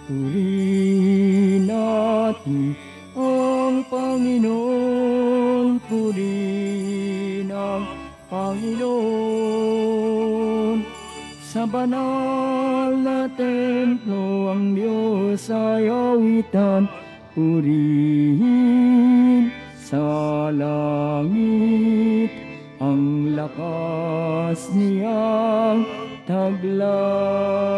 Purihin natin ang Panginoon, purihin ang Panginoon. Sa banal na templo ang Diyos ay awitan, purihin sa langit ang lakas niyang taglay.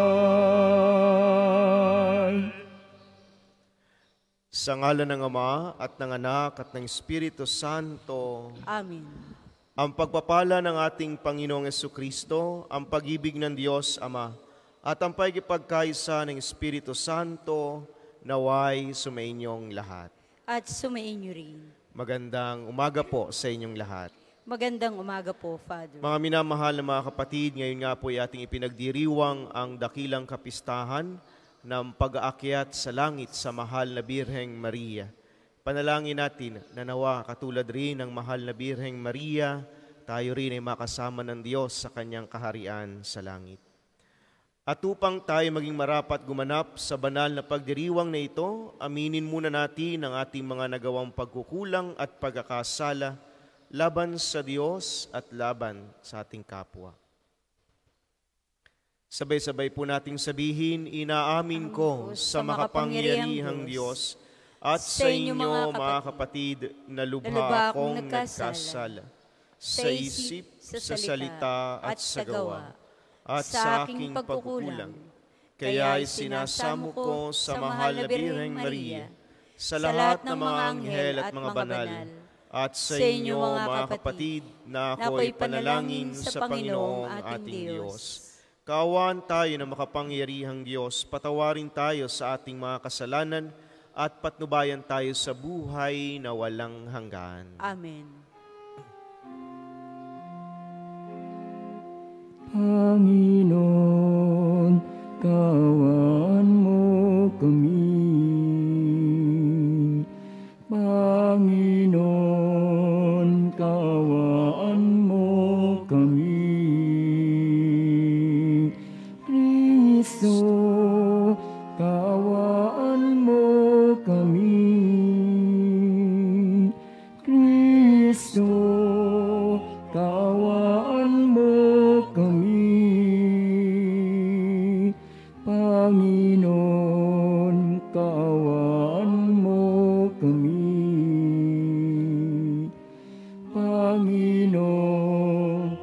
Sa ngalan ng Ama at ng Anak at ng Espiritu Santo. Amen. Ang pagpapala ng ating Panginoong Jesucristo, ang pag-ibig ng Diyos Ama, at ang pagkipagkaisa ng Espiritu Santo, naway sumainyong lahat. At sumainyo rin. Magandang umaga po sa inyong lahat. Magandang umaga po, Father. Mga minamahal na mga kapatid, ngayon nga po ay ating ipinagdiriwang ang dakilang kapistahan ng pag-aakyat sa langit sa mahal na Birheng Maria. Panalangin natin na nawa katulad rin ng mahal na Birheng Maria, tayo rin ay makasama ng Diyos sa kanyang kaharian sa langit. At upang tayo maging marapat gumanap sa banal na pagdiriwang na ito, aminin muna natin ang ating mga nagawang pagkukulang at pagkakasala laban sa Diyos at laban sa ating kapwa. Sabay-sabay po nating sabihin, inaamin ko sa makapangyarihang Diyos at sa inyo mga kapatid na lubha akong nagkasala sa isip, sa salita at sa gawa at sa aking pagkukulang. Kaya sinasamo ko sa mahal na Birheng Maria, sa lahat ng mga anghel at mga banal, at sa inyo mga kapatid na ako'y panalangin sa Panginoong ating Diyos. Kaawaan tayo na makapangyarihang Diyos, patawarin tayo sa ating mga kasalanan at patnubayan tayo sa buhay na walang hanggan. Amen. Panginoon, kaawaan mo kami. Panginoon, kaawaan mo kami. Kristo, kaawaan mo kami. Kristo, kaawaan mo kami. Panginoon, kaawaan mo kami. Panginoon,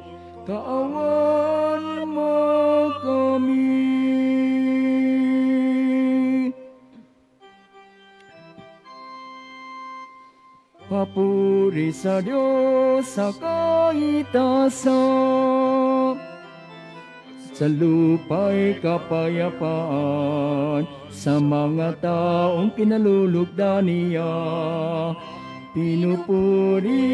kaawaan mo kami. Papuri sa Diyos sa kaitaasan, sa lupa'y kapayapaan, sa mga taong pinalulugdan niya. Pinupuri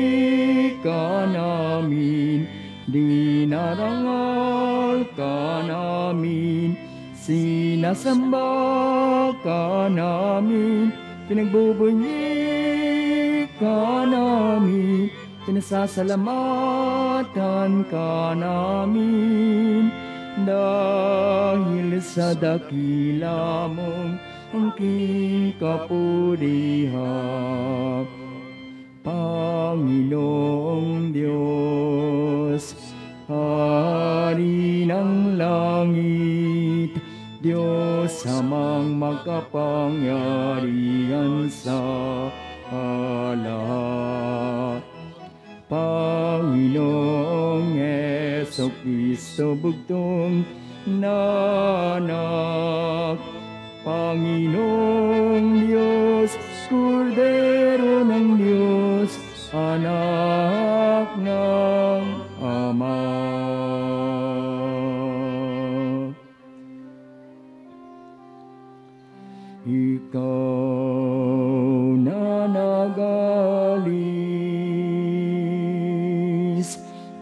ka namin, dinarangal ka namin, sinasamba ka namin, pinagbubunyi ka namin, pinasasalamatan ka namin, dahil sa dakila mong angking kapurihan. Panginoong Diyos, Hari ng langit, Diyos amang magkapangyarihan sa lahat. Panginoong Jesucristo, bugtong na anak, Panginoong Diyos, Kordero ng Diyos, anak ng Ama. Ikaw na nagalis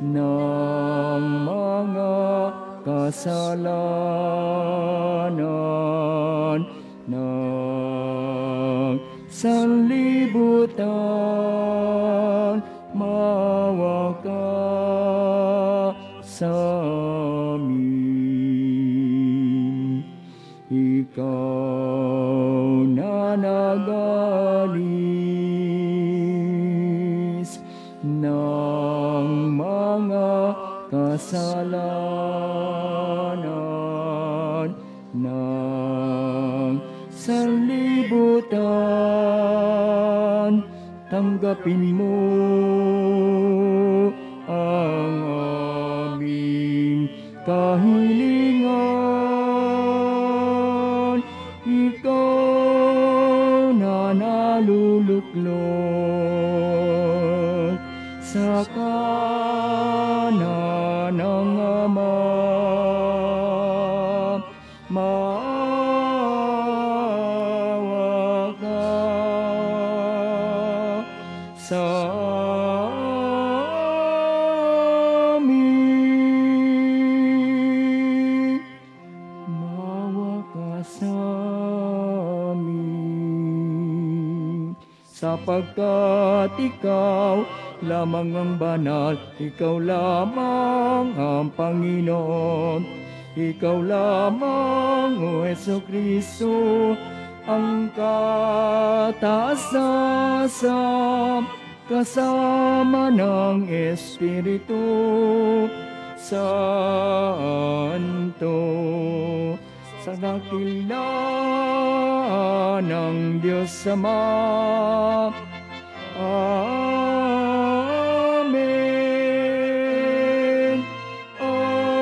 ng mga kasalanan ng sanlibutan, maawa ka sa amin. Ikaw sanlibutan, tanggapin mo ang aming kahilingan. Ikaw na naluluklod sa kanan ng Ama, maawa ka sa amin. Maawa ka sa amin. Sapagkat ikaw lamang ang banal, ikaw lamang ang Panginoon, ikaw lamang, O Jesucristo, ang kataas-taasam, kasama ng Espiritu Santo, sa dakilaan ng Diyos Ama. Amen. Amen.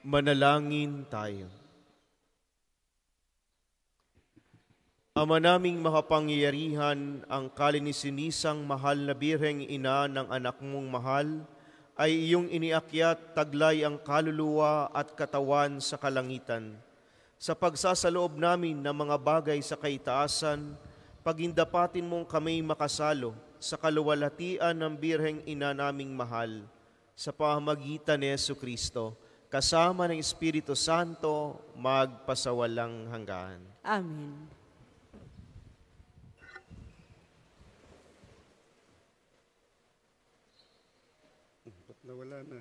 Manalangin tayo. Ama naming makapangyarihan, ang kalininisang mahal na Birheng Ina ng anak mong mahal, ay iyong iniakyat taglay ang kaluluwa at katawan sa kalangitan. Sa pagsasaloob namin ng mga bagay sa kaitaasan, pagindapatin mong kami makasalo sa kaluwalhatian ng Birheng Ina naming mahal, sa pamamagitan ni Jesucristo, kasama ng Espiritu Santo, magpasawalang hanggan. Amen. Nawala na.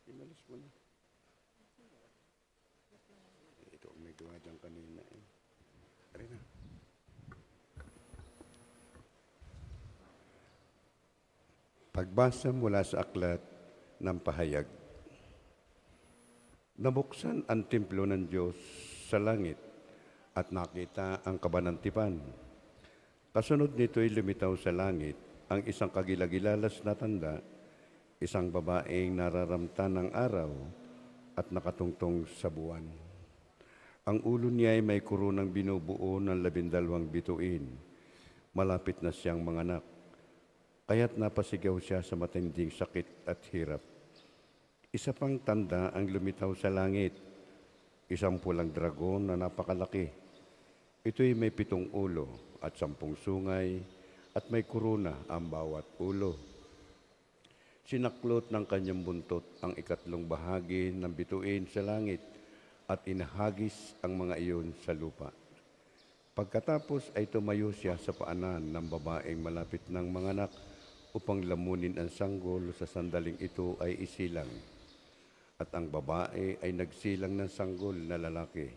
Inalis mo na. Ito, may gawa dyan kanina eh. Ari na. Pagbasa mula sa aklat ng pahayag. Nabuksan ang templo ng Diyos sa langit at nakita ang kabanantipan. Kasunod nito'y lumitaw sa langit ang isang kagilagilalas na tanda, isang babaeng nararamtan ng araw at nakatungtong sa buwan. Ang ulo niya ay may kurunang binubuo ng 12 bituin. Malapit na siyang manganak, kaya't napasigaw siya sa matinding sakit at hirap. Isa pang tanda ang lumitaw sa langit, isang pulang dragon na napakalaki. Ito'y may 7 ulo at 10 sungay, at may kuruna ang bawat ulo. Sinaklot ng kanyang buntot ang 3 bahagi ng bituin sa langit at inahagis ang mga iyon sa lupa. Pagkatapos ay tumayo siya sa paanan ng babaeng malapit ng manganak upang lamunin ang sanggol sa sandaling ito ay isilang. At ang babae ay nagsilang ng sanggol na lalaki.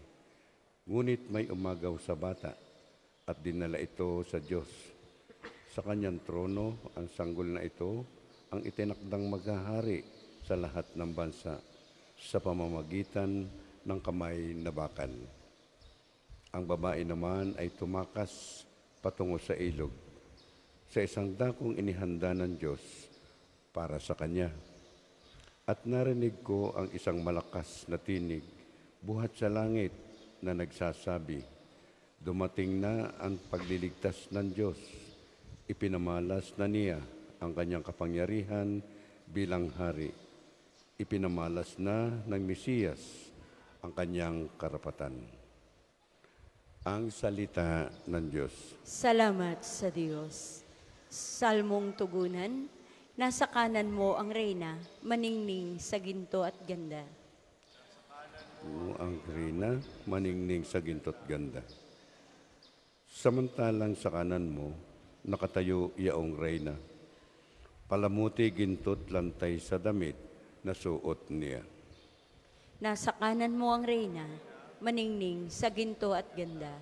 Ngunit may umagaw sa bata at dinala ito sa Diyos. Sa kanyang trono, ang sanggol na ito ang itinakdang maghahari sa lahat ng bansa sa pamamagitan ng kamay na bakal. Ang babae naman ay tumakas patungo sa ilog, sa isang dakong inihanda ng Diyos para sa kanya. At narinig ko ang isang malakas na tinig buhat sa langit na nagsasabi, "Dumating na ang pagliligtas ng Diyos. Ipinamalas na niya ang kanyang kapangyarihan bilang hari. Ipinamalas na ng Mesiyas ang kanyang karapatan." Ang salita ng Diyos. Salamat sa Diyos. Salmong tugunan, nasa kanan mo ang reyna, maningning sa ginto at ganda. Ang reyna, maningning sa ginto at ganda. Samantalang sa kanan mo, nakatayo iyaong reyna. Palamuti gintot lantay sa damit na suot niya. Nasa kanan mo ang reyna, maningning sa ginto at ganda.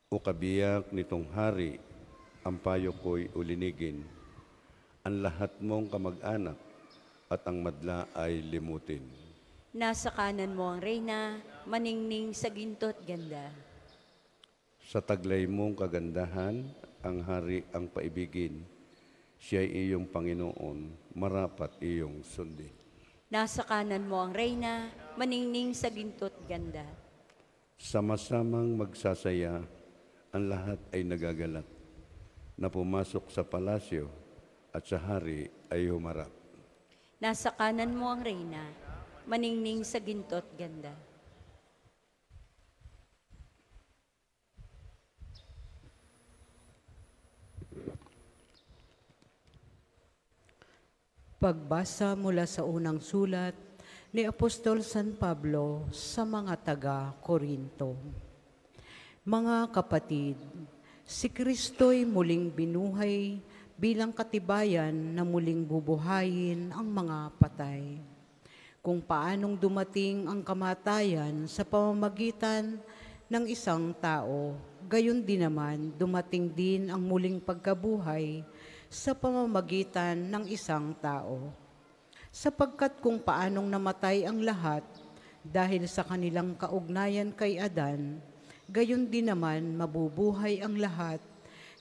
O kabiyak nitong hari, ang payo ko'y ulinigin. ang lahat mong kamag-anak at ang madla ay limutin. Nasa kanan mo ang reyna, maningning sa ginto at ganda. Sa taglay mong kagandahan, ang hari ang paibigin. Siya'y iyong Panginoon, marapat iyong sundin. Nasa kanan mo ang reyna, maningning sa ginto at ganda. Sama-samang magsasaya, ang lahat ay nagagalak, na pumasok sa palasyo at sa hari ay humarap. Nasa kanan mo ang reyna, maningning sa ginto at ganda. Pagbasa mula sa unang sulat ni Apostol San Pablo sa mga taga-Korinto. Mga kapatid, si Kristo'y muling binuhay bilang katibayan na muling bubuhayin ang mga patay. Kung paanong dumating ang kamatayan sa pamamagitan ng isang tao, gayon din naman dumating din ang muling pagkabuhay sa pamamagitan ng isang tao. Sapagkat kung paanong namatay ang lahat dahil sa kanilang kaugnayan kay Adan, gayon din naman mabubuhay ang lahat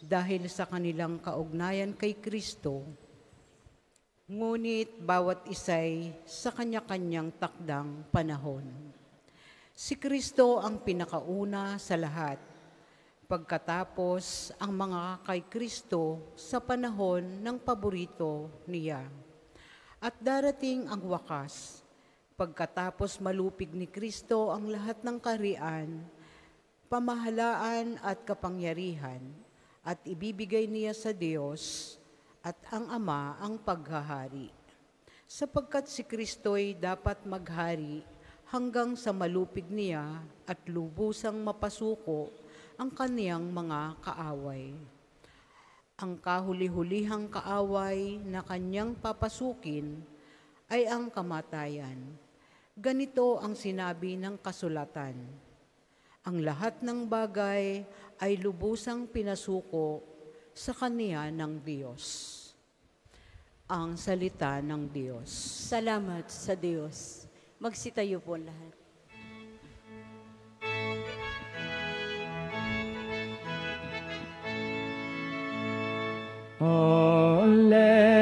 dahil sa kanilang kaugnayan kay Kristo. Ngunit bawat isa'y sa kanya-kanyang takdang panahon. Si Kristo ang pinakauna sa lahat. Pagkatapos ang mga kay Kristo sa panahon ng paborito niya. At darating ang wakas, pagkatapos malupig ni Kristo ang lahat ng kaharian, pamahalaan at kapangyarihan, at ibibigay niya sa Diyos at ang Ama ang paghahari. Sapagkat si Kristo'y dapat maghari hanggang sa malupig niya at lubusang mapasuko ang kaniyang mga kaaway. Ang kahuli-hulihang kaaway na kanyang papasukin ay ang kamatayan. Ganito ang sinabi ng kasulatan: ang lahat ng bagay ay lubusang pinasuko sa kaniya ng Diyos. Ang salita ng Diyos. Salamat sa Diyos. Magsitayo po lahat. Alleluia,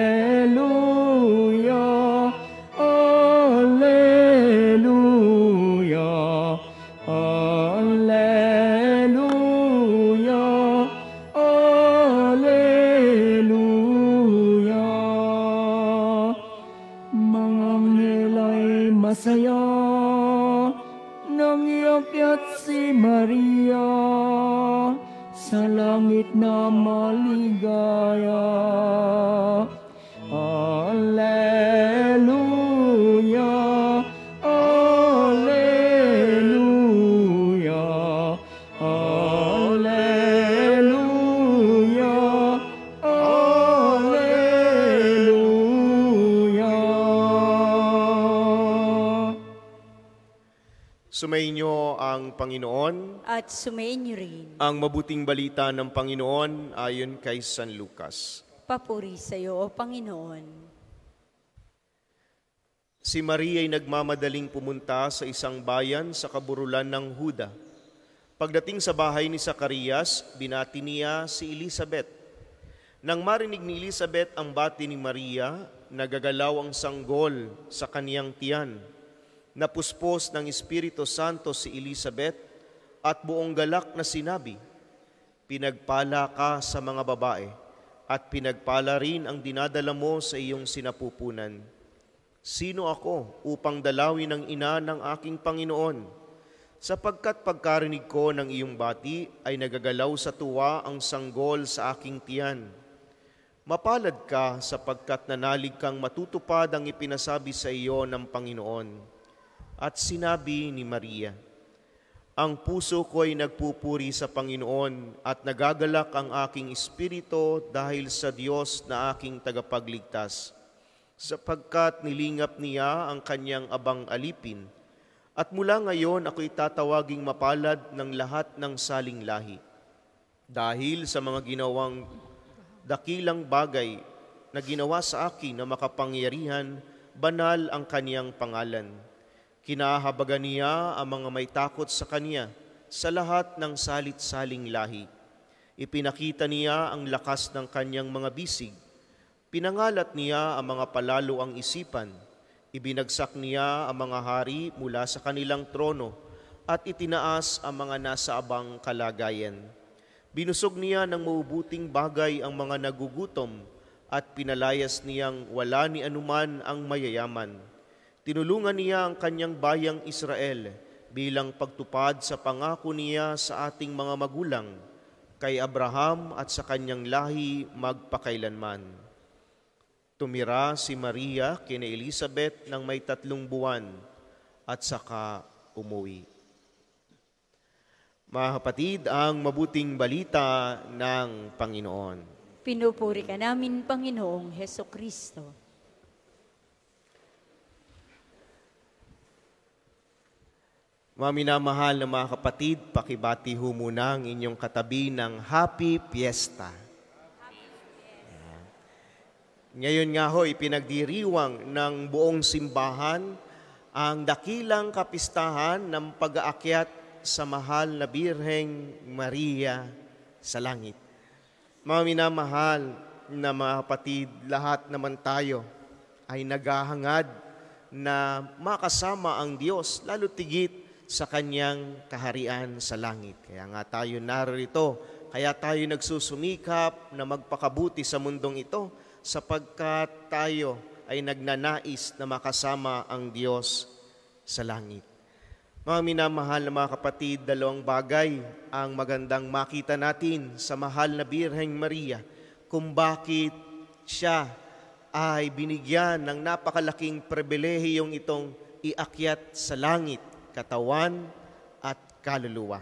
alleluia, alleluia, alleluia. Mga anghel ay masaya, nang iakyat si Maria sa langit na maligaya. Alleluia, alleluia, alleluia, alleluia. Sumainyo ang Panginoon. At sumainyo rin. Ang mabuting balita ng Panginoon ayon kay San Lucas. Papuri sa iyo, O Panginoon. Si Maria ay nagmamadaling pumunta sa isang bayan sa kaburulan ng Huda. Pagdating sa bahay ni Zacarias, binati niya si Elizabeth. Nang marinig ni Elizabeth ang bati ni Maria, nagagalaw ang sanggol sa kaniyang tiyan. Napuspos ng Espiritu Santo si Elizabeth at buong galak na sinabi, pinagpala ka sa mga babae at pinagpala rin ang dinadala mo sa iyong sinapupunan. Sino ako upang dalawin ang ina ng aking Panginoon? Sapagkat pagkarinig ko ng iyong bati ay nagagalaw sa tuwa ang sanggol sa aking tiyan. Mapalad ka sapagkat nanalig kang matutupad ang ipinasabi sa iyo ng Panginoon. At sinabi ni Maria, ang puso ko ay nagpupuri sa Panginoon at nagagalak ang aking espiritu dahil sa Diyos na aking tagapagligtas, sapagkat nilingap niya ang kanyang abang alipin, at mula ngayon ako'y tatawaging mapalad ng lahat ng saling lahi. Dahil sa mga ginawang dakilang bagay na ginawa sa akin na makapangyarihan, banal ang kaniyang pangalan. Kinahabagan niya ang mga may takot sa kaniya sa lahat ng salit-saling lahi. Ipinakita niya ang lakas ng kaniyang mga bisig. Pinangalat niya ang mga palalo ang isipan. Ibinagsak niya ang mga hari mula sa kanilang trono at itinaas ang mga nasa abang kalagayan. Binusog niya ng mabubuting bagay ang mga nagugutom at pinalayas niyang wala ni anuman ang mayayaman. Tinulungan niya ang kanyang bayang Israel bilang pagtupad sa pangako niya sa ating mga magulang, kay Abraham at sa kanyang lahi magpakailanman. Tumira si Maria kina Elizabeth ng may 3 buwan at saka umuwi. Mga kapatid, ang mabuting balita ng Panginoon. Pinupuri ka namin, Panginoong Heso Kristo. Mga minamahal na mga kapatid, pakibati ho muna ang inyong katabi ng Happy Fiesta. Ngayon nga ho, ipinagdiriwang ng buong simbahan ang dakilang kapistahan ng pag-aakyat sa mahal na Birheng Maria sa langit. Mga minamahal na mga kapatid, lahat naman tayo ay naghahangad na makasama ang Diyos, lalo tigit sa Kanyang kaharian sa langit. Kaya nga tayo narito, kaya tayo nagsusumikap na magpakabuti sa mundong ito, sapagkat tayo ay nagnanais na makasama ang Diyos sa langit. Mga minamahal na mga kapatid, 2 bagay ang magandang makita natin sa mahal na Birheng Maria kung bakit siya ay binigyan ng napakalaking pribilehiyong itong iakyat sa langit, katawan at kaluluwa.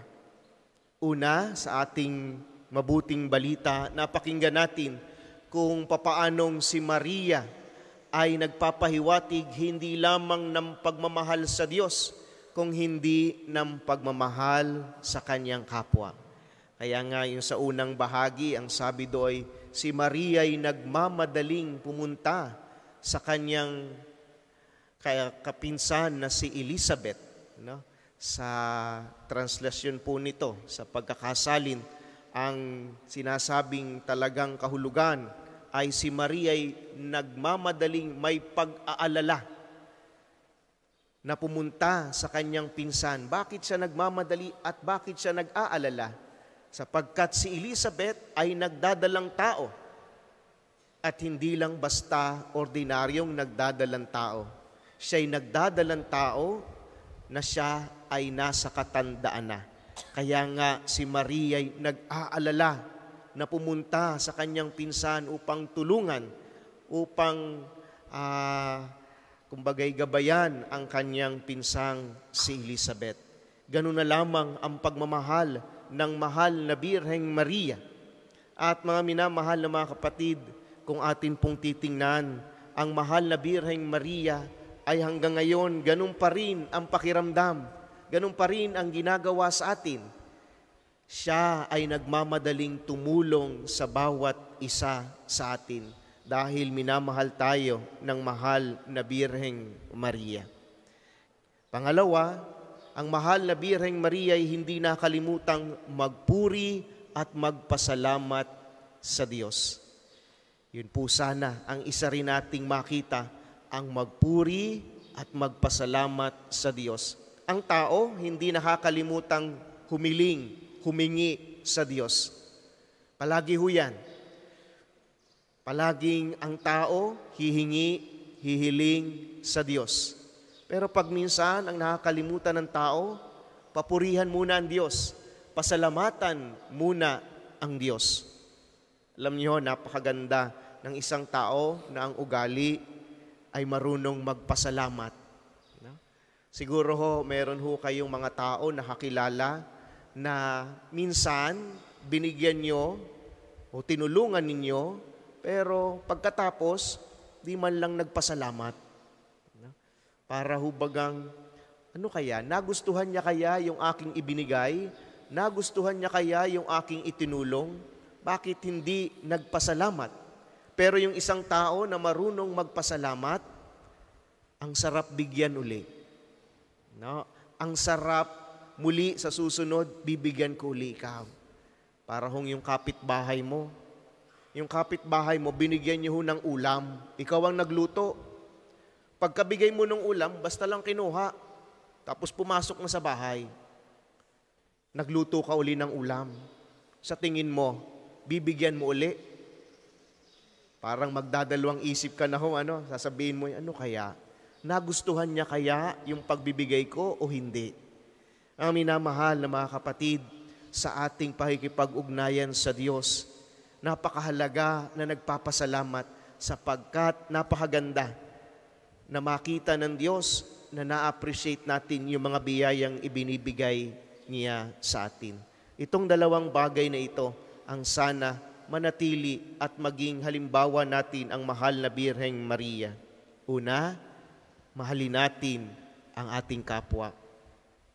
Una, sa ating mabuting balita, napakinggan natin kung papaanong si Maria ay nagpapahiwatig hindi lamang ng pagmamahal sa Diyos, kung hindi ng pagmamahal sa kanyang kapwa. Kaya nga yung sa unang bahagi, ang sabi do'y, si Maria ay nagmamadaling pumunta sa kanyang kapinsan na si Elizabeth. No? Sa translasyon po nito, sa pagkakasalin, ang sinasabing talagang kahulugan ay si Maria ay nagmamadaling may pag-aalala na pumunta sa kanyang pinsan. Bakit siya nagmamadali at bakit siya nag-aalala? Sapagkat si Elizabeth ay nagdadalang tao at hindi lang basta ordinaryong nagdadalang tao. Siya ay nagdadalang tao na siya ay nasa katandaan na. Kaya nga si Maria ay nag-aalala na pumunta sa kanyang pinsan upang tulungan, upang kumbagay gabayan ang kanyang pinsang si Elizabeth. Ganun na lamang ang pagmamahal ng mahal na Birheng Maria. At mga minamahal na mga kapatid, kung atin pong titingnan, ang mahal na Birheng Maria ay hanggang ngayon ganun pa rin ang pakiramdam, ganun pa rin ang ginagawa sa atin. Siya ay nagmamadaling tumulong sa bawat isa sa atin, dahil minamahal tayo ng mahal na Birheng Maria. Pangalawa, ang mahal na Birheng Maria ay hindi nakalimutang magpuri at magpasalamat sa Diyos. Yun po sana ang isa rin nating makita, ang magpuri at magpasalamat sa Diyos. Ang tao hindi nakakalimutang humingi sa Diyos. Palagi ho yan. Palaging ang tao hihiling sa Diyos. Pero pag minsan ang nakakalimutan ng tao, papurihan muna ang Diyos, pasalamatan muna ang Diyos. Alam niyo, napakaganda ng isang tao na ang ugali ay marunong magpasalamat. Siguro ho, meron ho kayong mga tao na kakilala na minsan binigyan nyo o tinulungan ninyo, pero pagkatapos, di man lang nagpasalamat. Para hubagang, ano kaya, nagustuhan niya kaya yung aking ibinigay? Nagustuhan niya kaya yung aking itinulong? Bakit hindi nagpasalamat? Pero yung isang tao na marunong magpasalamat, ang sarap bigyan uli. No? Ang sarap muli sa susunod, bibigyan ko uli ikaw. Para yung kapitbahay mo. Yung kapitbahay mo, binigyan niyo ng ulam. Ikaw ang nagluto. Pagkabigay mo ng ulam, basta lang kinuha. Tapos pumasok na sa bahay. Nagluto ka uli ng ulam. Sa tingin mo, bibigyan mo uli. Parang magdadalawang isip ka na sasabihin mo, ano kaya? Nagustuhan niya kaya yung pagbibigay ko o hindi? Ang minamahal na mga kapatid, sa ating pakikipag-ugnayan sa Diyos, napakahalaga na nagpapasalamat sapagkat napakaganda na makita ng Diyos na na-appreciate natin yung mga biyayang ibinibigay niya sa atin. Itong dalawang bagay na ito ang sana manatili at maging halimbawa natin ang mahal na Birheng Maria. Una, mahalin natin ang ating kapwa.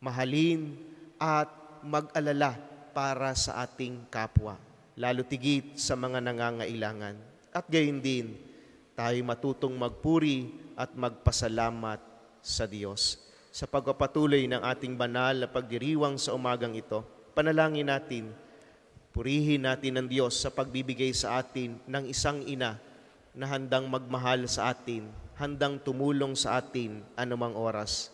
Mahalin at mag-alala para sa ating kapwa, lalo tigit sa mga nangangailangan. At gayon din, tayo matutong magpuri at magpasalamat sa Diyos. Sa pagpapatuloy ng ating banal na pagdiriwang sa umagang ito, panalangin natin, purihin natin ang Diyos sa pagbibigay sa atin ng isang ina na handang magmahal sa atin, handang tumulong sa atin anumang oras,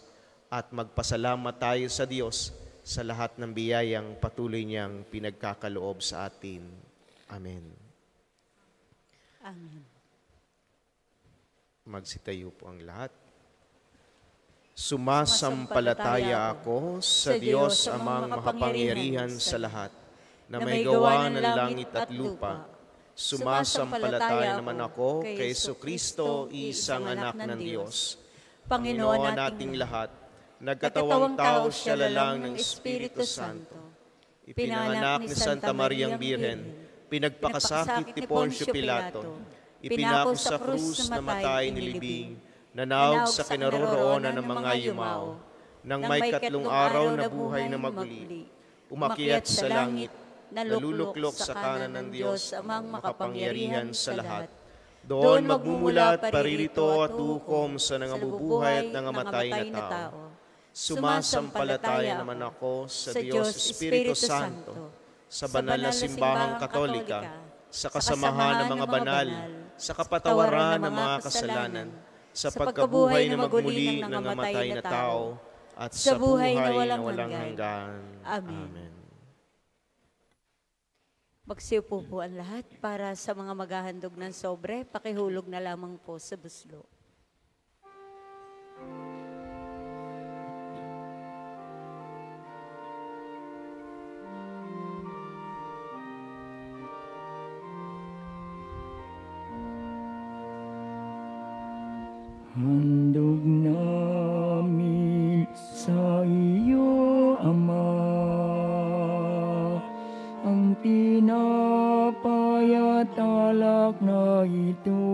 at magpasalamat tayo sa Diyos sa lahat ng biyayang patuloy niyang pinagkakaloob sa atin. Amen. Amen. Magsitayo po ang lahat. Sumasampalataya ako sa Diyos amang makapangyarihan sa lahat, na may gawa ng langit at lupa. Sumasampalataya naman ako kay Jesucristo, isang anak ng Diyos, Panginoon nating lahat. Nagkatawang tao siya lalang ng Espiritu Santo. Ipinanganak ni Santa Mariang Birhen, pinagpakasakit ni Poncio Pilato, ipinako sa krus, namatay, nilibing, nanawag sa kinaroroonan ng mga yumao, nang may 3 araw na buhay na maguli, umakyat sa langit, naluluklok sa kanan ng Diyos amang makapangyarihan sa lahat. Doon magmumulat paririto at hukom sa nangabubuhay at nangamatay na tao. Sumasampalataya naman ako sa Diyos Espiritu Santo, sa banal na simbahang Katolika, sa kasamahan ng mga banal, sa kapatawaran ng mga kasalanan, sa pagkabuhay na magmuli ng namatay na tao, at sa buhay na walang hanggan. Amen. Magsiupo po ang lahat para sa mga maghahandog ng sobre, pakihulog na lamang po sa buslo. Handog namin sa iyo, Ama, ang tinapay at alak na ito.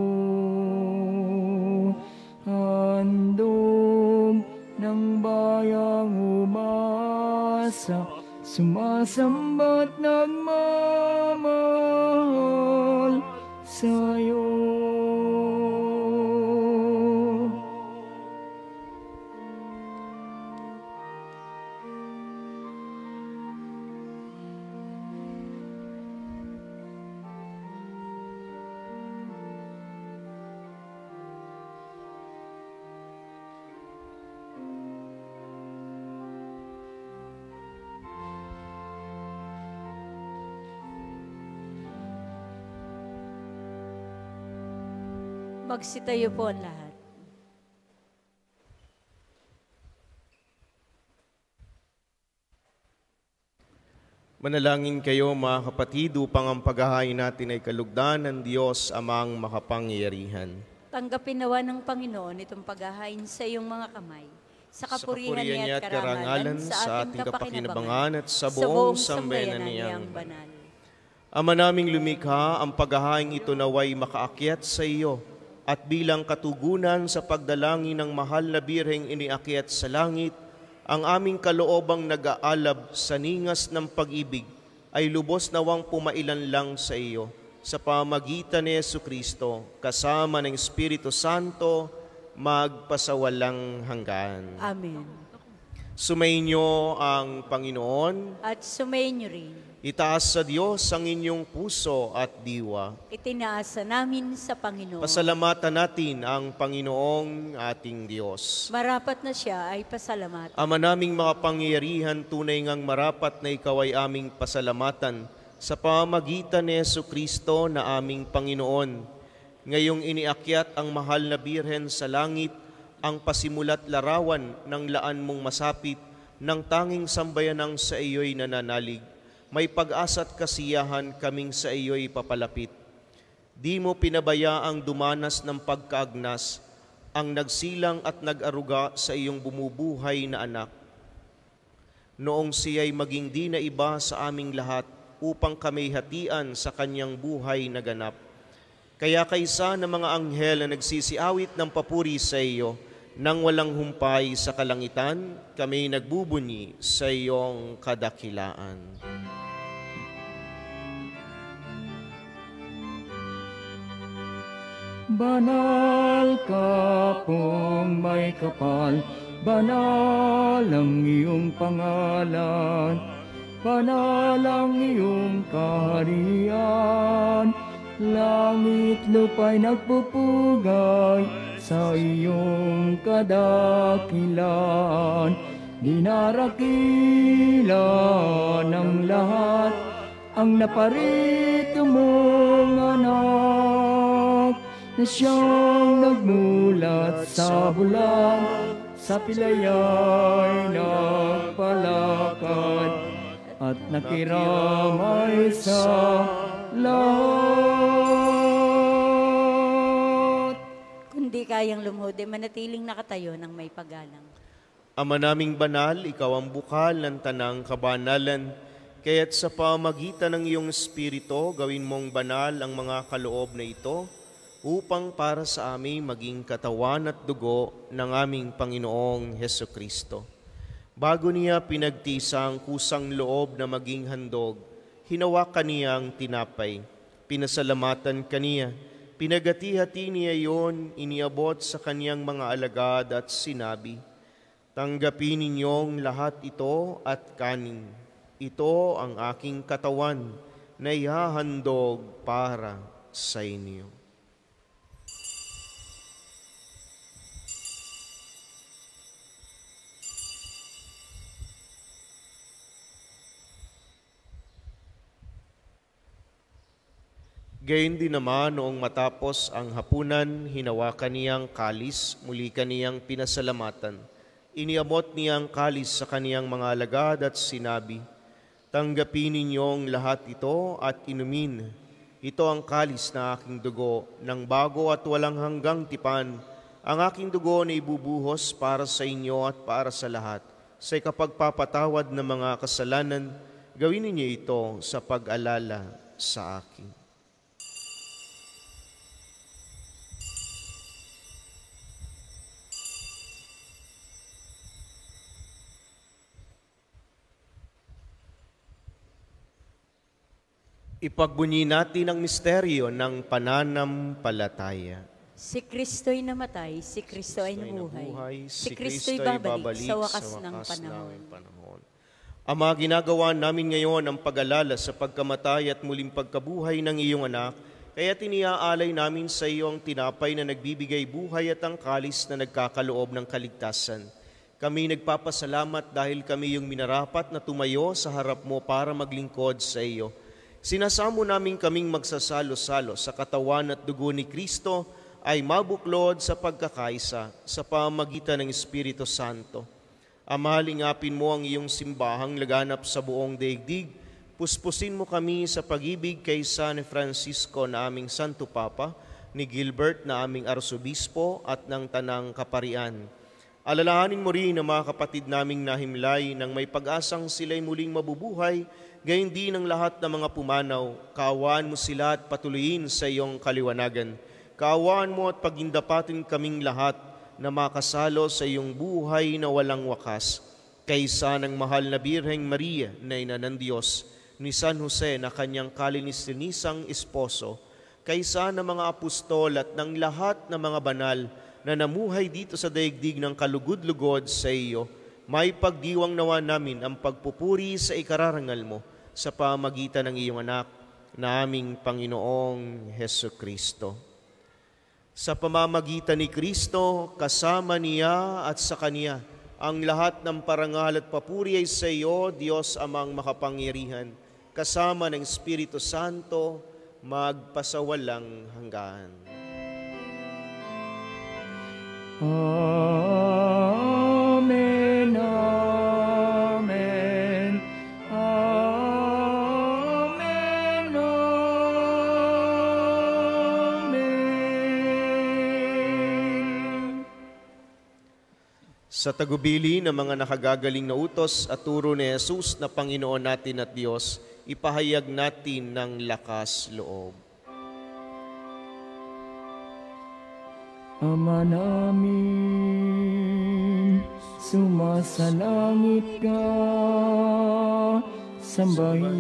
Handog ng bayang umasa, sumasamba't nagmamahal sa iyo. Magsitayo po ang lahat. Manalangin kayo mga kapatid upang ang paghahain natin ay kalugdan ng Diyos amang makapangyarihan. Tanggapin nawa ng Panginoon itong paghahain sa iyong mga kamay, sa kapurihan niya at karangalan, sa ating kapakinabangan at sa buong sambayanan niyang banal. Ama naming lumikha, ang paghahain ito naway makaakyat sa iyo, at bilang katugunan sa pagdalangin ng mahal na Birheng iniakyat sa langit, ang aming kaloobang nag-aalab sa ningas ng pag-ibig ay lubos nawang pumailan lang sa iyo. sa pamagitan ni Jesucristo, kasama ng Espiritu Santo, magpasawalang hanggan. Amen. Sumainyo ang Panginoon. At sumayin niyo rin. Itaas sa Diyos ang inyong puso at diwa. Itinaasa namin sa Panginoon. Pasalamatan natin ang Panginoong ating Diyos. Marapat na siya ay pasalamatan. Ama naming makapangyarihan, tunay ngang marapat na ikaw ay aming pasalamatan sa pamagitan ni Jesucristo na aming Panginoon. Ngayong iniakyat ang mahal na Birhen sa langit, ang pasimulat larawan ng laan mong masapit, ng tanging sambayanang sa iyo'y nananalig. May pag-asa at kasiyahan kaming sa iyo'y papalapit. Di mo pinabayaang dumanas ng pagkaagnas, ang nagsilang at nag-aruga sa iyong bumubuhay na anak. Noong siya'y maging di na iba sa aming lahat, upang kami hatian sa kanyang buhay na ganap. Kaya kaysa ng mga anghel na nagsisiawit ng papuri sa iyo, nang walang humpay sa kalangitan, kami nagbubunyi sa iyong kadakilaan. Banal ka pong may kapal, banal ang iyong pangalan, banal ang iyong kaharian, langit lupa'y nagpupugay sa iyong kadakilaan. Dinarakila ng lahat ang naparito mong anak, na siyang nagmulat sa bulan, sa pilaya'y nagpalakad, at nakiramay sa lahat. Kundi kayang lumuhod, manatiling nakatayo ng may paggalang. Ama naming banal, ikaw ang bukal ng tanang kabanalan, kaya't sa pamagitan ng iyong Espiritu, gawin mong banal ang mga kaloob na ito, upang para sa amin maging katawan at dugo ng aming Panginoong Hesukristo. Bago niya pinagtisa ang kusang loob na maging handog, hinawakan niya ang tinapay, pinasalamatan kaniya, pinagati-hati niya iyon, iniabot sa kaniyang mga alagad at sinabi, "Tanggapin ninyong lahat ito at kanin. Ito ang aking katawan na ihahandog para sa inyo." Gayon din naman noong matapos ang hapunan, hinawakan niyang kalis, muli kaniyang pinasalamatan. Iniabot niyang kalis sa kaniyang mga alagad at sinabi, "Tanggapin ninyong lahat ito at inumin. Ito ang kalis na aking dugo, ng bago at walang hanggang tipan. Ang aking dugo na ibubuhos para sa inyo at para sa lahat. Sa ikapagpapatawad ng mga kasalanan, gawin ninyo ito sa pag-alala sa akin." Ipagbunyi natin ang misteryo ng pananampalataya. Si Kristo'y namatay, si Kristo ay nabuhay, si Kristo'y babalik sa wakas ng panahon. Ama, ginagawa namin ngayon ang pag-alala sa pagkamatay at muling pagkabuhay ng iyong anak, kaya tiniaalay namin sa iyo ang tinapay na nagbibigay buhay at ang kalis na nagkakaloob ng kaligtasan. Kami nagpapasalamat dahil kami yung minarapat na tumayo sa harap mo para maglingkod sa iyo. Sinasamo namin kaming magsasalo-salo sa katawan at dugo ni Kristo ay mabuklod sa pagkakaisa sa pamagitan ng Espiritu Santo. Ama, lingapin mo ang iyong simbahang laganap sa buong daigdig. Puspusin mo kami sa pag-ibig kay San Francisco na aming Santo Papa, ni Gilbert na aming Arsobispo at ng Tanang Kaparian. Alalahanin mo rin ang mga kapatid naming nahimlay nang may pag-asang sila'y muling mabubuhay, gayon din ang lahat ng mga pumanaw. Kaawaan mo sila at patuloyin sa iyong kaliwanagan. Kaawaan mo at pagindapatin kaming lahat na makasalo sa iyong buhay na walang wakas. Kaysa ng mahal na Birheng Maria na Ina ng Diyos, ni San Jose na kanyang kalininisang esposo, kaysa ng mga apostol at ng lahat ng mga banal na namuhay dito sa daigdig ng kalugod-lugod sa iyo, may pagdiwang nawa namin ang pagpupuri sa ikararangal mo sa pamagitan ng iyong anak na aming Panginoong Heso Kristo. Sa pamamagitan ni Kristo, kasama niya at sa Kanya, ang lahat ng parangal at papuri ay sa iyo, Diyos Amang makapangyarihan, kasama ng Espiritu Santo, magpasawalang hanggan. Amen, amen, amen, amen. Sa tagubili ng mga nakagagaling na utos at turo ni Jesus na Panginoon natin at Diyos, ipahayag natin ng lakas loob. Ama namin, sumasalangit ka, sambahin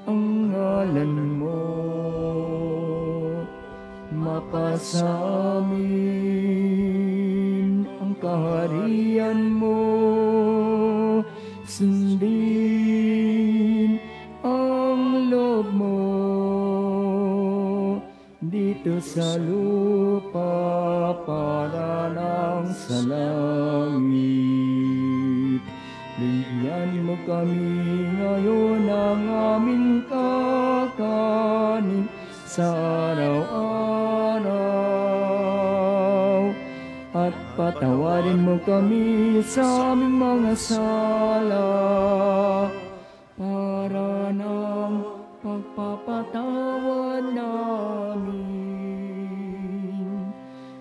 ang ngalan mo, mapasa amin ang kaharian mo, sundin ang loob mo dito sa lupa para lang sa langit. Bigyan mo kami ngayon ng aming kakanin sa araw-araw. At patawarin mo kami sa aming mga sala para ng pagpapatawad namin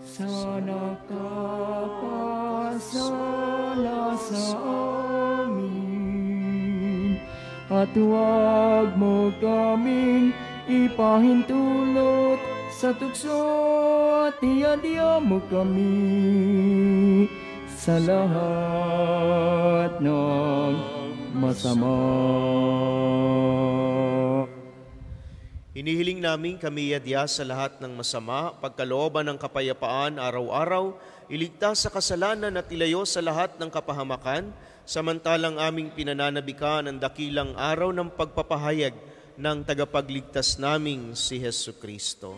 sa nakakasala sa amin. At huwag mo kaming ipahintulot sa tukso at iadya mo kami sa lahat ng masama. Hinihiling namin kami iadya sa lahat ng masama, pagkalooban ng kapayapaan araw-araw, iligtas sa kasalanan at ilayo sa lahat ng kapahamakan, samantalang aming pinananabikan ang dakilang araw ng pagpapahayag ng tagapagligtas naming si Hesu Kristo.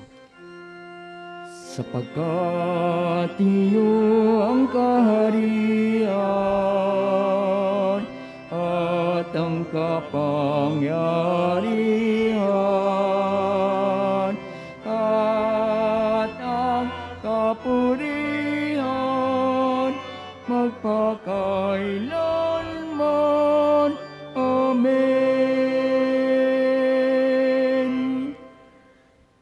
Sapagkat iyo ang kaharian at ang kapangyarihan at ang kapurihan magpakailanman. Amen.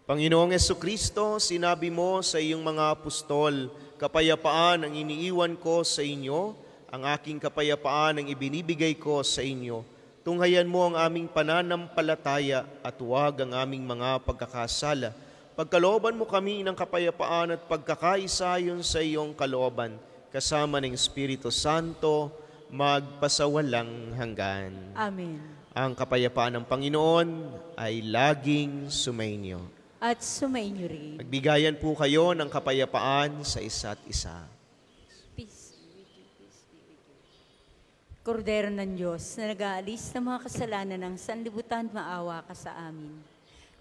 Panginoong Jesucristo, sinabi mo sa iyong mga apostol, kapayapaan ang iniiwan ko sa inyo, ang aking kapayapaan ang ibinibigay ko sa inyo. Tunghayan mo ang aming pananampalataya at huwag ang aming mga pagkakasala. Pagkalooban mo kami ng kapayapaan at pagkakaisa ayon sa iyong kalooban, kasama ng Espiritu Santo, magpasawalang hanggan. Amen. Ang kapayapaan ng Panginoon ay laging sumainyo. At sumainyo rin. Magbigayan po kayo ng kapayapaan sa isa't isa. Peace be with you, peace be with you. Kordero ng Diyos na nag-aalis ng mga kasalanan ng sanlibutan, maawa ka sa amin.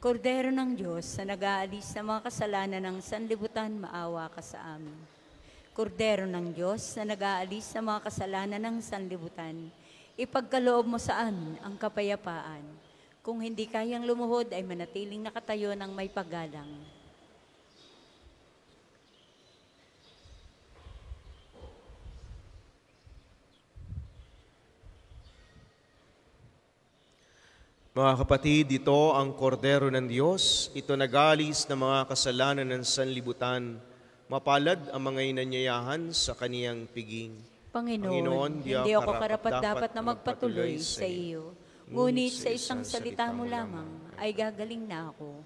Kordero ng Diyos na nag-aalis ng mga kasalanan ng sanlibutan, maawa ka sa amin. Kordero ng Diyos na nag-aalis ng mga kasalanan ng sanlibutan, ipagkaloob mo sa amin ang kapayapaan. Kung hindi kayang lumuhod, ay manatiling nakatayo ng may paggalang. Mga kapatid, ito ang kordero ng Diyos. Ito nag-alis ng mga kasalanan ng sanlibutan. Mapalad ang mga inanyayahan sa kaniyang piging. Panginoon, hindi ako karapat-dapat na magpatuloy sa iyo. Ngunit sa isang salita mo lamang ay gagaling na ako.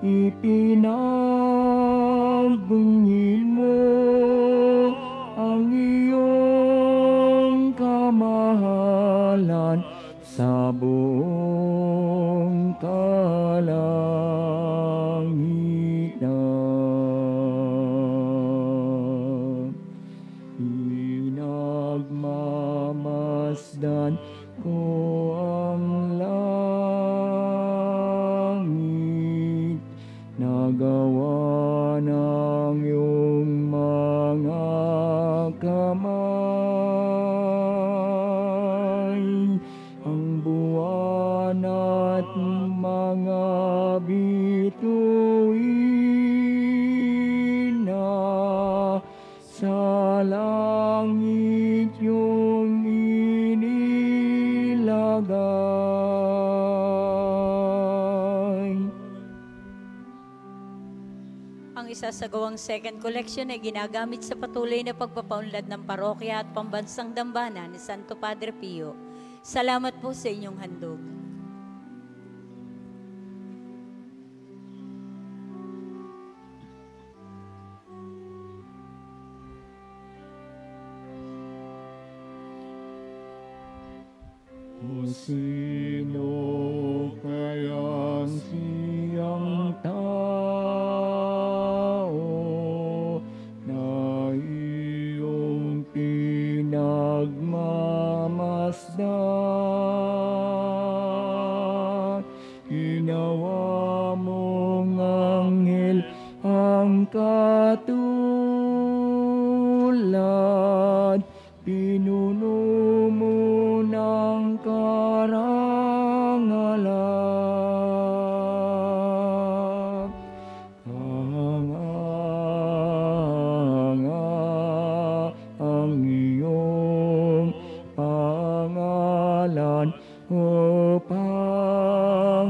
ipinagbunyin mo ang iyong kamahalan sa buong kalangitan. Pinagmamasdan ko ang langit, nagawa ng iyong mga kamay, ang buwan at mga bituin na sa langit yung inilagay. Ang isasagawang second collection ay ginagamit sa patuloy na pagpapaunlad ng parokya at pambansang dambana ni Santo Padre Pio. Salamat po sa inyong handog. Kung sino kayang siyang tao na iyong pinagmamasdan, ginawa mong anghel ang katulad, pinuno mo ng karangalan. Ang iyong pangalan, O Panginoon,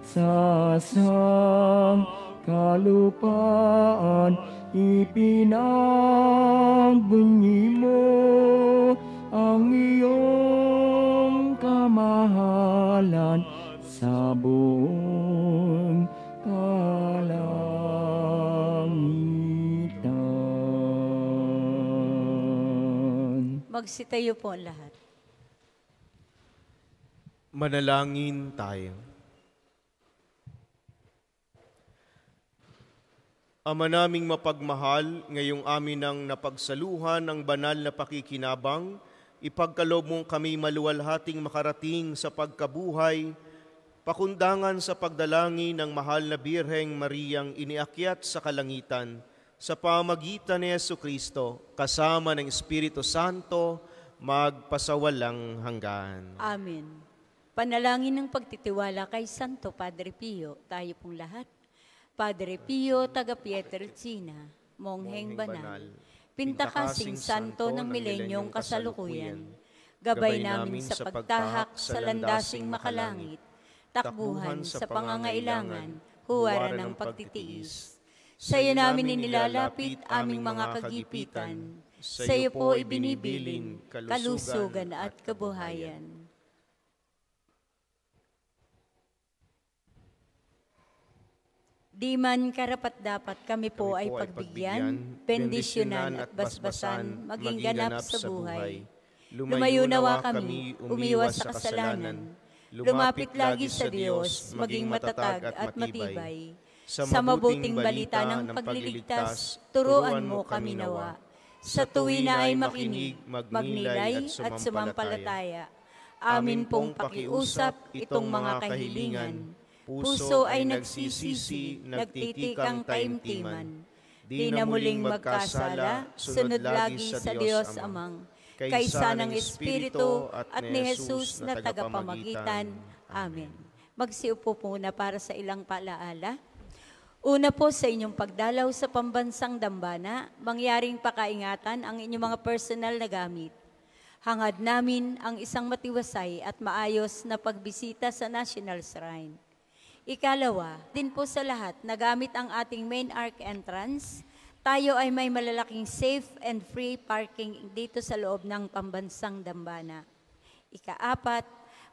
sa sangkalupaan ipinagbunyi mo ang iyong kamahalan sa buong kalangitan. Magsitayo po ang lahat. Manalangin tayo. Ama naming mapagmahal, ngayong amin ang napagsaluhan ng banal na pakikinabang, ipagkaloob mong kami maluwalhating makarating sa pagkabuhay, pakundangan sa pagdalangin ng mahal na Birheng Mariang iniakyat sa kalangitan, sa pamagitan ni Jesucristo, kasama ng Espiritu Santo, magpasawalang hanggan. Amen. Panalangin ng pagtitiwala kay Santo Padre Pio, tayo pong lahat. Padre Pio, taga Pietrelcina, Mongheng Banal, Pintakasing Santo ng Milenyong Kasalukuyan, gabay namin sa pagtahak sa landasing makalangit, takbuhan sa pangangailangan, huwara ng pagtitiis. Sa iyo namin inilalapit aming mga kagipitan, sa iyo po ibinibiling kalusugan at kabuhayan. Di man karapat-dapat kami po ay pagbigyan, bendisyonan at basbasan, maging ganap sa buhay. Lumayo nawa kami, umiwas sa kasalanan. Lumapit lagi sa Diyos, maging matatag at matibay. Sa mabuting balita ng pagliligtas, turuan mo kami nawa. Sa tuwi na ay makinig, magnilay at sumampalataya. Amin pong pakiusap itong mga kahilingan. Puso ay nagsisisi, nagtitikang taimtiman. Di na muling magkasala, sunod lagi sa Diyos Amang, kaysa ng Espiritu at ni Jesus na tagapamagitan. Amen. Magsiupo po na para sa ilang paalaala. Una po sa inyong pagdalaw sa pambansang dambana, mangyaring pakaingatan ang inyong mga personal na gamit. Hangad namin ang isang matiwasay at maayos na pagbisita sa National Shrine. Ikalawa, din po sa lahat, nagamit ang ating main arc entrance, tayo ay may malalaking safe and free parking dito sa loob ng pambansang dambana. Ikaapat,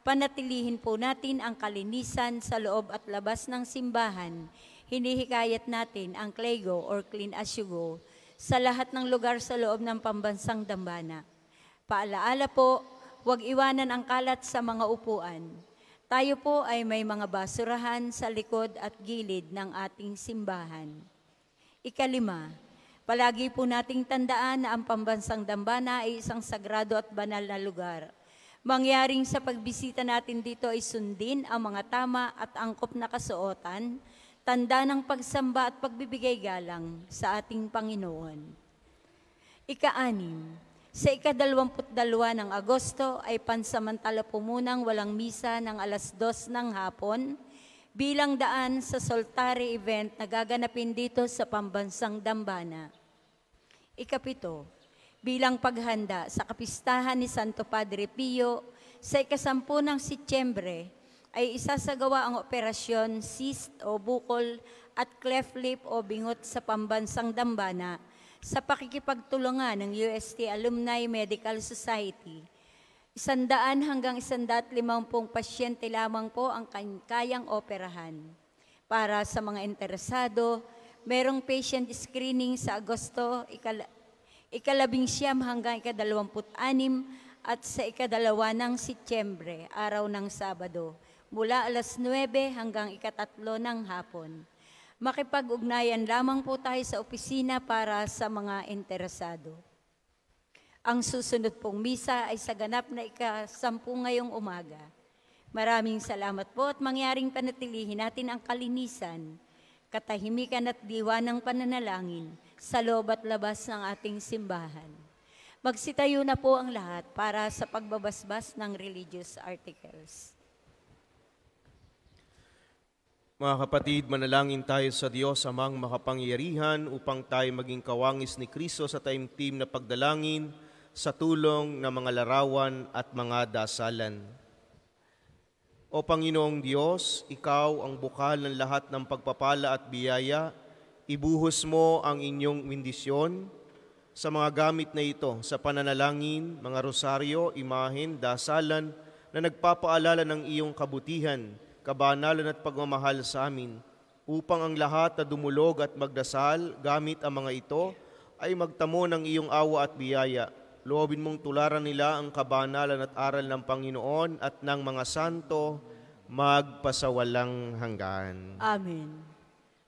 Panatilihin po natin ang kalinisan sa loob at labas ng simbahan. Hinihikayat natin ang Clego or Clean as You Go sa lahat ng lugar sa loob ng pambansang dambana. Paalaala po, huwag iwanan ang kalat sa mga upuan. Tayo po ay may mga basurahan sa likod at gilid ng ating simbahan. Ikalima, palagi po nating tandaan na ang pambansang dambana ay isang sagrado at banal na lugar. Mangyaring sa pagbisita natin dito ay sundin ang mga tama at angkop na kasuotan, tanda ng pagsamba at pagbibigay galang sa ating Panginoon. Ika-anim, sa ika-22 ng Agosto ay pansamantala po munang walang misa ng alas 2 ng hapon bilang daan sa Soltare event na gaganapin dito sa pambansang dambana. Ika-7, bilang paghanda sa kapistahan ni Santo Padre Pio sa ika-10 ng Setyembre ay isasagawa ang operasyon cyst o bukol at cleft lip o bingot sa pambansang dambana sa pakikipagtulungan ng UST Alumni Medical Society. 100 hanggang 150 pasyente lamang po ang kayang operahan. Para sa mga interesado, merong patient screening sa Agosto, ika-19 hanggang ika-26 at sa ika-2 ng Setyembre, araw ng Sabado, mula alas 9 hanggang ika-3 ng hapon. Makipag-ugnayan lamang po tayo sa opisina para sa mga interesado. Ang susunod pong misa ay sa ganap na ika-10 ngayong umaga. Maraming salamat po at mangyaring panatilihin natin ang kalinisan, katahimikan at diwa ng pananalangin sa loob at labas ng ating simbahan. Magsitayo na po ang lahat para sa pagbabasbas ng religious articles. Mga kapatid, manalangin tayo sa Diyos Amang makapangyarihan upang tayo maging kawangis ni Kristo sa taimtim na pagdalangin sa tulong ng mga larawan at mga dasalan. O Panginoong Diyos, Ikaw ang bukal ng lahat ng pagpapala at biyaya. Ibuhos mo ang inyong bendisyon sa mga gamit na ito sa pananalangin, mga rosaryo, imahen, dasalan na nagpapaalala ng iyong kabutihan, kabanalan at pagmamahal sa amin, upang ang lahat na dumulog at magdasal gamit ang mga ito ay magtamo ng iyong awa at biyaya. Loobin mong tularan nila ang kabanalan at aral ng Panginoon at ng mga santo magpasawalang hanggan. Amen.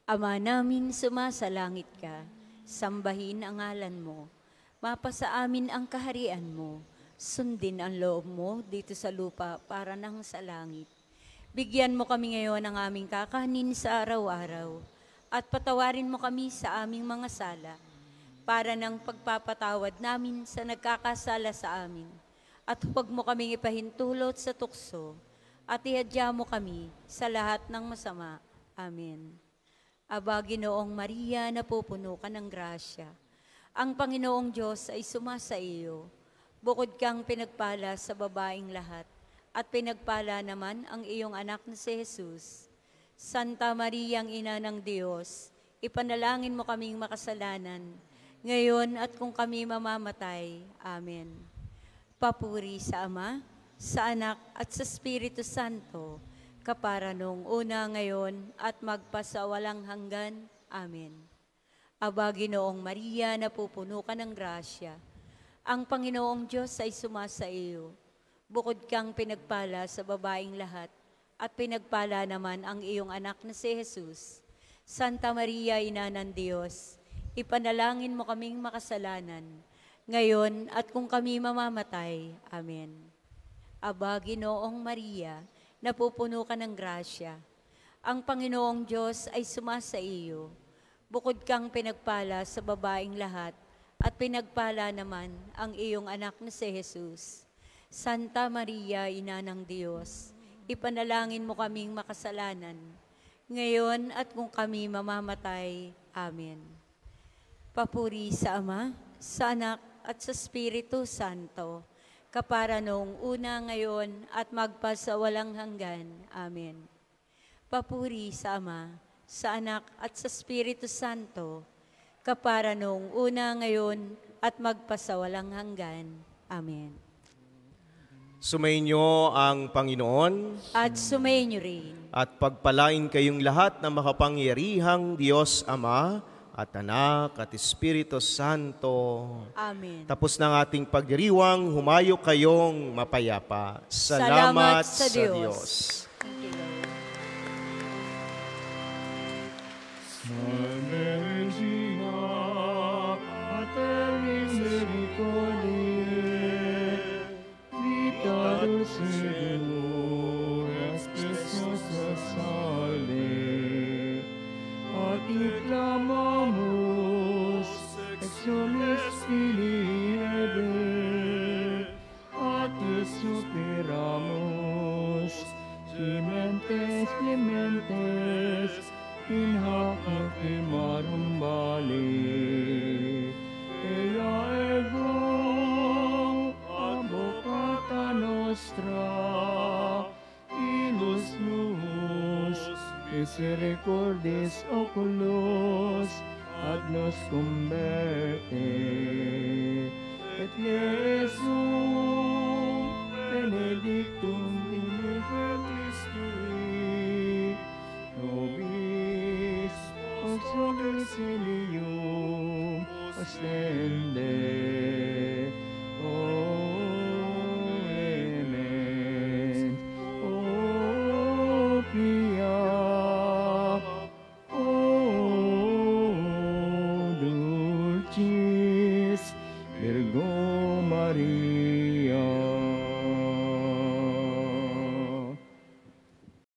Ama namin, sumasalangit ka, sambahin ang ngalan mo, mapasa amin ang kaharian mo, sundin ang loob mo dito sa lupa para nang sa langit. Bigyan mo kami ngayon ng aming kakanin sa araw-araw at patawarin mo kami sa aming mga sala para ng pagpapatawad namin sa nagkakasala sa amin. At huwag mo kaming ipahintulot sa tukso at ihadya mo kami sa lahat ng masama. Amen. Aba, Ginoong Maria, napupuno ka ng grasya. Ang Panginoong Diyos ay sumasa iyo. Bukod kang pinagpala sa babaeng lahat, at pinagpala naman ang iyong anak na si Jesus. Santa Maria, ang Ina ng Diyos, ipanalangin mo kaming makasalanan, ngayon at kung kami mamamatay. Amen. Papuri sa Ama, sa Anak at sa Espiritu Santo, kapara nung una, ngayon at magpasawalang hanggan. Amen. Aba, Ginoong Maria, napupuno ka ng grasya. Ang Panginoong Diyos ay sumasa iyo. Bukod kang pinagpala sa babaeng lahat, at pinagpala naman ang iyong anak na si Jesus. Santa Maria, Ina ng Diyos, ipanalangin mo kaming makasalanan, ngayon at kung kami mamamatay. Amen. Aba, Ginoong Maria, napupuno ka ng grasya. Ang Panginoong Diyos ay sumasa iyo. Bukod kang pinagpala sa babaeng lahat, at pinagpala naman ang iyong anak na si Jesus. Santa Maria, Ina ng Diyos, ipanalangin mo kaming makasalanan, ngayon at kung kami mamamatay. Amen. Papuri sa Ama, sa Anak at sa Espiritu Santo, kapara noong una, ngayon at magpasawalang hanggan. Amen. Papuri sa Ama, sa Anak at sa Espiritu Santo, kapara noong una, ngayon at magpasawalang hanggan. Amen. Sumainyo ang Panginoon At sumainyo rin. at pagpalain kayong lahat ng makapangyarihang Diyos Ama at Anak at Espiritu Santo. Amen. Tapos ng ating pagdiriwang, humayo kayong mapayapa. Salamat sa Diyos. Thank you, Lord. Salve Regina, Pater Misericordiae, vita dulce Deus, preciosa salve. A ti clamamos, exules filii Eve, a ti superamos, clementes, clementes, in hoc primarum vale. Ea ego, advocata nostra, ilus nos, misericordis oculos, ad nos converte. Et Jesum, benedictum iniferitis tui, nobis obsolus ilium ostende. O clement, o pia, o dulcis Virgo Maria.